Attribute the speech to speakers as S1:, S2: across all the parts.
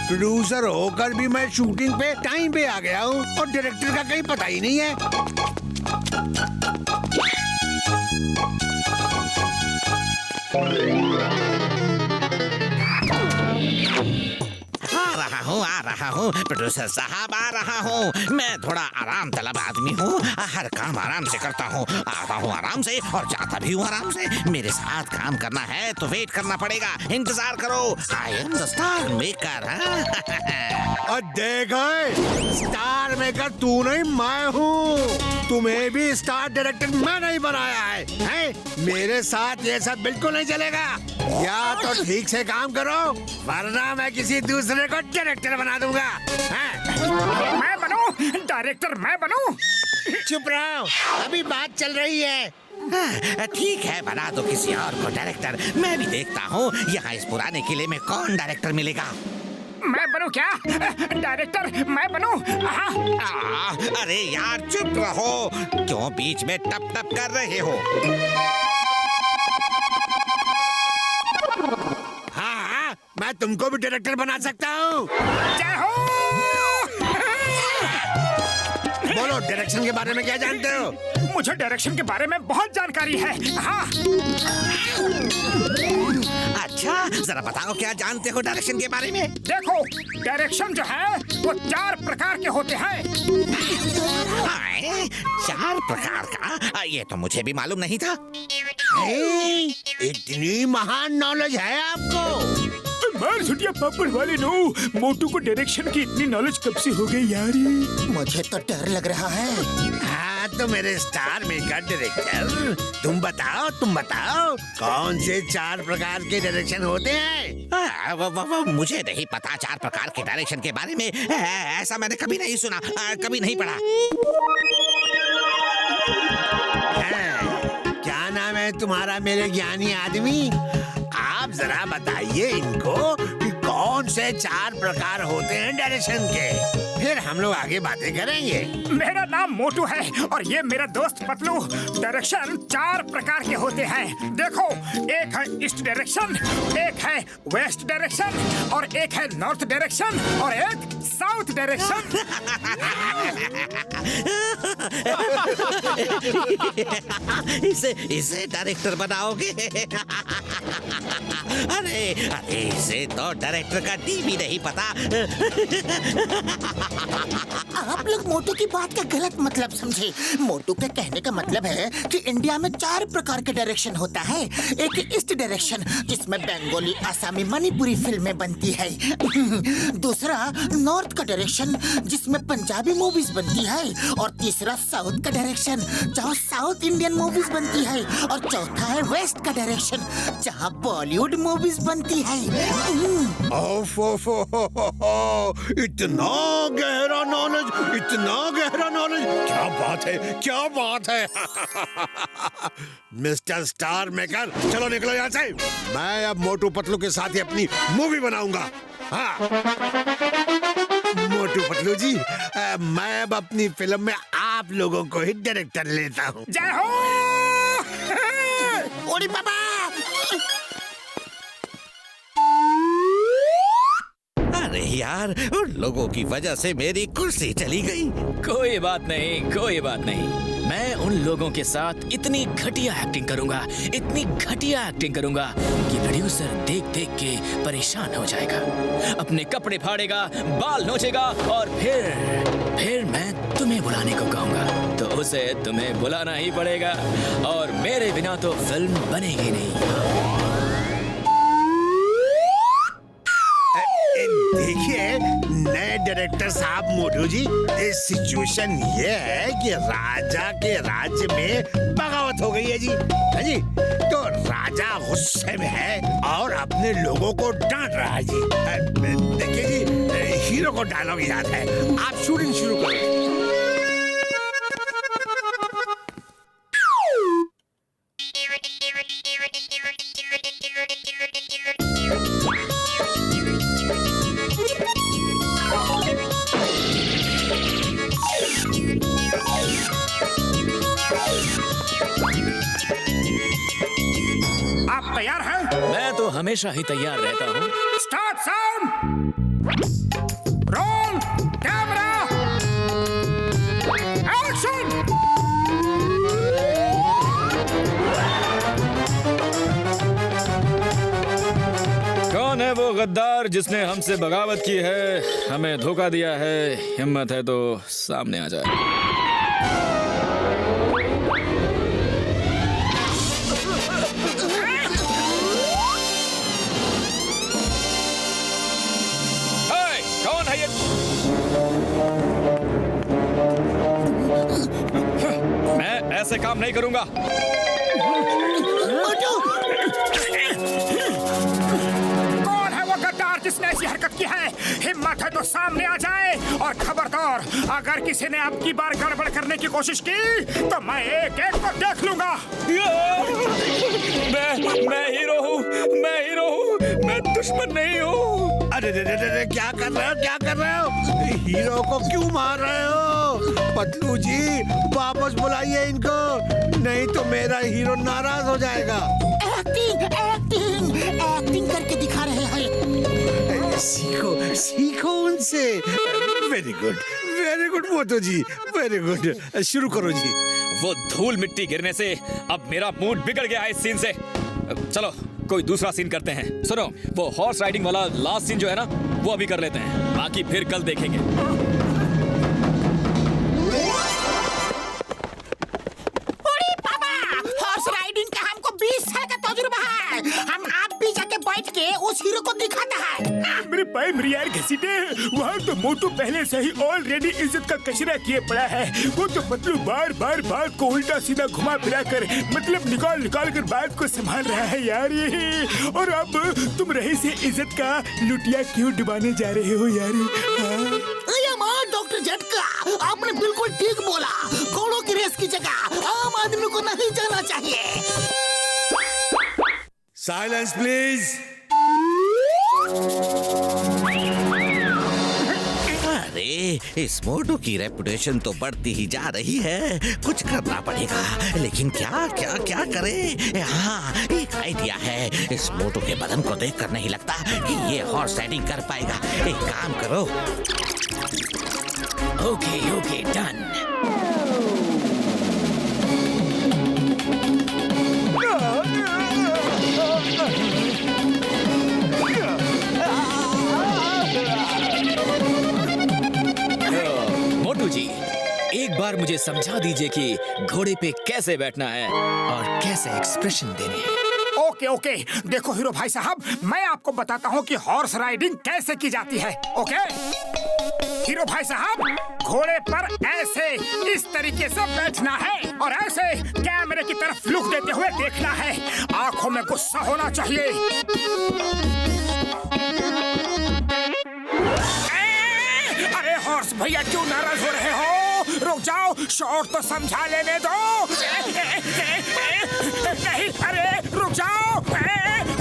S1: Producer होकर भी मैं शूटिंग पे टाइम पे आ गया हूँ और डायरेक्टर का कहीं पता ही नहीं है।
S2: आ रहा हूँ प्रोड्यूसर साहब, आ रहा हूँ। मैं थोड़ा आराम तलब आदमी हूँ, हर काम आराम से करता हूँ। आता हूँ आराम से और जाता भी हूँ आराम से। मेरे साथ काम करना है तो वेट करना पड़ेगा, इंतजार करो। I am the star maker.
S1: और देखो, स्टार मेकर तू नहीं मैं हूँ। तुम्हें भी स्टार डायरेक्टर मैं नहीं बनाया है? मेरे साथ ये सब बिल्कुल नहीं चलेगा। या तो ठीक से काम करो वरना मैं किसी दूसरे को डायरेक्टर बना दूंगा।
S3: मैं बनूं डायरेक्टर, मैं बनूं?
S1: चुप रहो, अभी बात चल रही है।
S2: ठीक है, बना दो किसी और को डायरेक्टर। मैं भी देखता हूँ यहाँ इस पुराने किले में कौन डायरेक्टर मिलेगा।
S3: मैं बनूं क्या डायरेक्टर? मैं बनूं?
S2: अरे यार चुप रहो, क्यों बीच में टप टप कर रहे हो?
S1: हाँ, मैं तुमको भी डायरेक्टर बना सकता हूँ।
S3: जय हो।
S1: बोलो, डायरेक्शन के बारे में क्या जानते हो?
S3: मुझे डायरेक्शन के बारे में बहुत जानकारी है। हाँ।
S2: अच्छा, जरा बताओ क्या जानते हो डायरेक्शन के बारे में?
S3: देखो, डायरेक्शन जो है वो 4 प्रकार के होते हैं।
S2: 4 प्रकार का? ये तो मुझे भी मालूम नहीं था।
S1: इतनी महान नॉलेज है आपको?
S3: मार छुटिया पापड़ वाले नो, मोटू को डायरेक्शन की इतनी नॉलेज कब से हो गई यार?
S4: मुझे तो डर लग रहा है।
S1: हाँ तो मेरे स्टार मेकर डायरेक्टर, तुम बताओ कौन से 4 प्रकार के डायरेक्शन होते हैं?
S2: मुझे नहीं पता 4 प्रकार के डायरेक्शन के बारे में। ऐसा मैंने कभी नहीं सुना, कभी नहीं पढ़ा।
S1: क्या नाम है तुम्हारा मेरे ज्ञानी आदमी? आप जरा बताइए इनको कि कौन से 4 प्रकार होते हैं डायरेक्शन के, फिर हम लोग आगे बातें करेंगे।
S3: मेरा नाम मोटू है और ये मेरा दोस्त पतलू। डायरेक्शन 4 प्रकार के होते हैं। देखो, एक है ईस्ट डायरेक्शन, एक है वेस्ट डायरेक्शन और एक है नॉर्थ डायरेक्शन और एक साउथ डायरेक्शन।
S2: इसे डायरेक्टर बनाओगे? अरे इसे तो डायरेक्टर का डी भी नहीं पता।
S4: आप लोग मोटू की बात का गलत मतलब समझे। मोटू के कहने का मतलब है कि इंडिया में 4 प्रकार के डायरेक्शन होता है। एक ईस्ट डायरेक्शन जिसमें बंगाली, आसामी, मणिपुरी फिल्में बनती है। दूसरा नॉर्थ का डायरेक्शन जिसमें पंजाबी मूवीज बनती है। और तीसरा साउथ का डायरेक्शन जहाँ साउथ इंडियन मूवीज बनती है। और चौथा है वेस्ट का डायरेक्शन जहाँ बॉलीवुड मूवीज बनती है।
S1: इतना गहरा नॉलेज, इतना गहरा नॉलेज, क्या बात है। मिस्टर स्टार मेकर, चलो निकलो यहाँ से। मैं अब मोटू पतलू के साथ ही अपनी मूवी बनाऊंगा। हाँ मोटू पतलू जी, मैं अब अपनी फिल्म में आप लोगों को ही डायरेक्टर लेता हूँ।
S3: जय हो।
S4: ओरी बाबा,
S2: अरे यार, उन लोगों की वजह से मेरी कुर्सी चली गई।
S5: कोई बात नहीं, कोई बात नहीं। मैं उन लोगों के साथ इतनी घटिया एक्टिंग करूंगा, इतनी घटिया एक्टिंग करूंगा कि प्रोड्यूसर देख देख के परेशान हो जाएगा, अपने कपड़े फाड़ेगा, बाल नोचेगा और फिर मैं तुम्हें बुलाने को कहूंगा तो उसे तुम्हें बुलाना ही पड़ेगा और मेरे बिना तो फिल्म बनेगी नहीं।
S1: देखिए नए डायरेक्टर साहब मोटू जी, इस सिचुएशन ये है कि राजा के राज्य में बगावत बात हो गई है जी, है जी। तो राजा गुस्से में है और अपने लोगों को डांट रहा है जी। देखिए जी, हीरो को डायलॉग याद है, आप शूटिंग शुरू करो।
S3: आप तैयार हैं?
S5: मैं तो हमेशा ही तैयार रहता हूँ।
S3: Start sound, roll camera, action.
S5: कौन है वो गद्दार जिसने हमसे बगावत की है, हमें धोखा दिया है? हिम्मत है तो सामने आ जाए। हे, कौन है ये? मैं ऐसे काम नहीं करूंगा।
S3: कौन है वो गद्दार जिसने ऐसी हरकत की है? हिम्मत है तो सामने आ जाए, और खबरदार अगर किसी ने अब की बार गड़बड़ करने की कोशिश की तो मैं एक एक को देख लूंगा।
S5: मैं हीरो हूँ, मैं हीरो हूँ, मैं दुश्मन नहीं हूँ।
S1: अरे क्या कर रहे हो, क्या कर रहे हो? हीरो को क्यों मार रहे हो? पतलू जी वापस बुलाइए इनको, नहीं तो मेरा हीरो नाराज हो जाएगा।
S4: एक्टिंग एक्टिंग एक्टिंग करके दिखा रहे हैं।
S1: सीखो सीखो उनसे। वेरी गुड मोटू जी, वेरी गुड। शुरू करो जी।
S5: वो धूल मिट्टी गिरने से अब मेरा मूड बिगड़ गया है इस सीन से। चलो कोई दूसरा सीन करते हैं। सुनो, वो हॉर्स राइडिंग वाला लास्ट सीन जो है ना, वो अभी कर लेते हैं, बाकी फिर कल देखेंगे।
S4: हॉर्स राइडिंग का हमको 20 साल का तजुर्बा है। हम आप भी जाके बैठ के उस हीरो को दिखाता है।
S3: मेरे भाई मेरी यार घसीटे, वहाँ तो मोटू पहले से ही ऑलरेडी इज्जत का कचरा किए पड़ा है। वो तो पतलू बार बार बात को उल्टा सीधा घुमा फिरा कर, मतलब निकाल कर बात को संभाल रहा है यार ये। और अब तुम रही से इज्जत का लुटिया क्यों डुबाने जा रहे हो यार?
S4: डॉक्टर झटका, आपने बिल्कुल ठीक बोला। घोड़ों की रेस की जगह आम आदमी को नहीं जाना चाहिए।
S1: Silence please.
S2: अरे इस मोटू की रेपुटेशन तो बढ़ती ही जा रही है, कुछ करना पड़ेगा। लेकिन क्या क्या क्या करे? हाँ, एक आइडिया है। इस मोटू के बदन को देखकर नहीं लगता कि ये हॉर्स राइडिंग कर पाएगा। एक काम करो।
S5: Okay done. मोटू जी, एक बार मुझे समझा दीजिए कि घोड़े पे कैसे बैठना है और कैसे एक्सप्रेशन देने हैं।
S3: ओके, देखो हीरो भाई साहब, मैं आपको बताता हूँ कि हॉर्स राइडिंग कैसे की जाती है। ओके हीरो भाई साहब, घोड़े पर ऐसे इस तरीके से बैठना है और ऐसे कैमरे की तरफ लुक देते हुए देखना है। आंखों में गुस्सा होना चाहिए। अरे हॉर्स भैया क्यों नाराज हो रहे हो? रुक जाओ, शॉट तो समझा लेने दो। नहीं, अरे रुक जाओ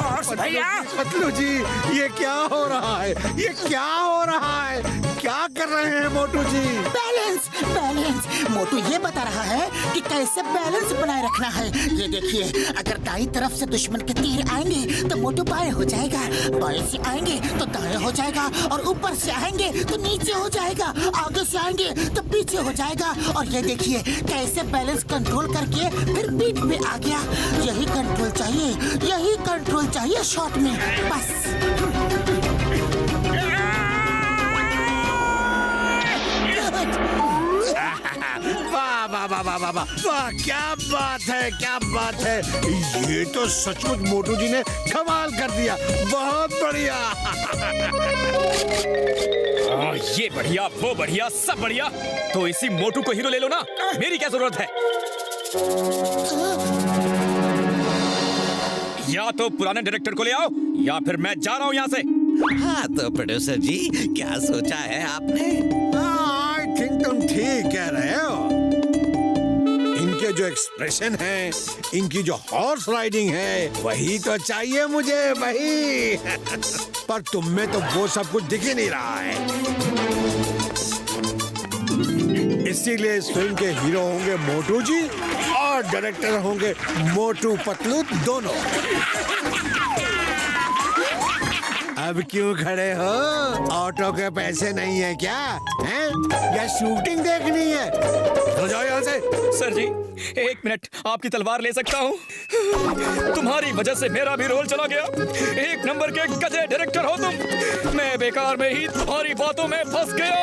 S3: हॉर्स भैया।
S1: पतलू जी, ये क्या हो रहा है? ये क्या हो रहा है? क्या कर रहे हैं मोटू जी?
S4: Balance balance. मोटू ये बता रहा है कि कैसे बैलेंस बनाए रखना है। ये देखिए, अगर दाईं तरफ से दुश्मन के तीर आएंगे तो मोटू बाएं हो जाएगा, बाएं से आएंगे तो दाएं हो जाएगा, और ऊपर से आएंगे तो नीचे हो जाएगा, आगे से आएंगे तो पीछे हो जाएगा। और ये देखिए कैसे बैलेंस कंट्रोल करके फिर पीठ पे आ गया। यही कंट्रोल चाहिए, यही कंट्रोल चाहिए शॉट में, बस।
S1: वाह, क्या बात है, क्या बात है। ये तो सचमुच मोटू जी ने कमाल कर दिया। बहुत बढ़िया।
S5: ये बढ़िया, वो बढ़िया, सब बढ़िया। तो इसी मोटू को हीरो ले लो ना, मेरी क्या जरूरत है? या तो पुराने डायरेक्टर को ले आओ या फिर मैं जा रहा हूँ यहाँ से।
S2: हाँ तो प्रोड्यूसर जी, क्या सोचा है आपने?
S1: आई थिंक तुम ठीक कह रहे हो। इनके जो एक्सप्रेशन है, इनकी जो हॉर्स राइडिंग है, वही तो चाहिए मुझे, वही। पर तुम में तो वो सब कुछ दिख ही नहीं रहा है। इसीलिए इस फिल्म के हीरो होंगे मोटू जी और डायरेक्टर होंगे मोटू पतलू दोनों। अब क्यों खड़े हो? ऑटो के पैसे नहीं है क्या? हैं? या शूटिंग देखनी है? तो जाओ यहाँ से।
S5: सर जी, 1 मिनट आपकी तलवार ले सकता हूँ? तुम्हारी वजह से मेरा भी रोल चला गया। 1 नंबर के गधे डायरेक्टर हो तुम। मैं बेकार में ही तुम्हारी बातों में फंस गया।